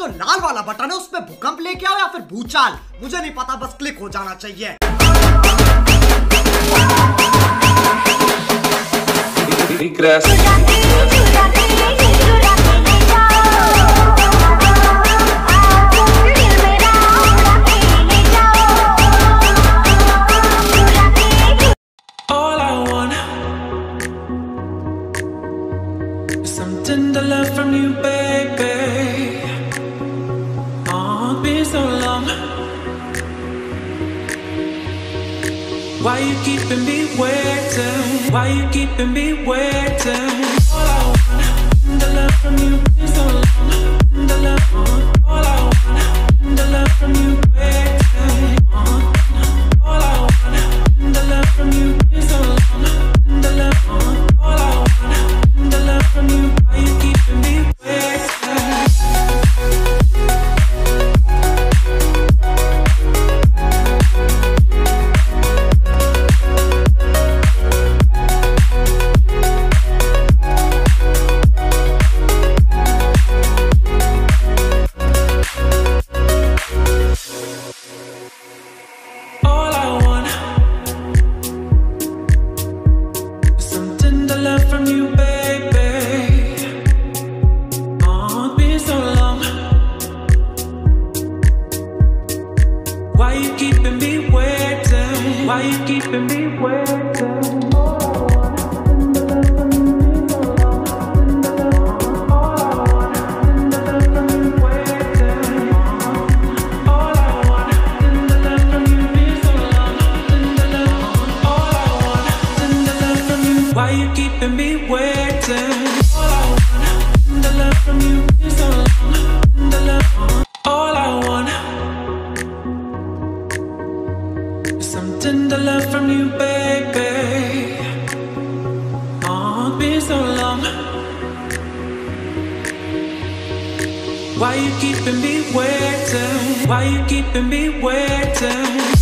लाल वाला बटन है उसपे भूकंप लेके आओ या फिर भूचाल, मुझे नहीं पता, बस क्लिक हो जाना चाहिए। Some tender love from you, baby. Oh, it's been so long. Why you keeping me waiting? Why you keeping me waiting? All I want, tender love from you, been so long. Tender love, all I want, tender love from you, waiting. All I want, tender love from you, been so long. Tender love, all I want, tender love from you. Why you keeping me waiting? All I want is some tender love from you, baby. Oh, it's been so long. Why you keeping me waiting? Why you keeping me waiting? Why you keeping me waiting? All I want, tender love from you, been so long. Tender love, all I want is some tender love from you, baby. Oh, it's been so long. Why you keeping me waiting? Why you keeping me waiting?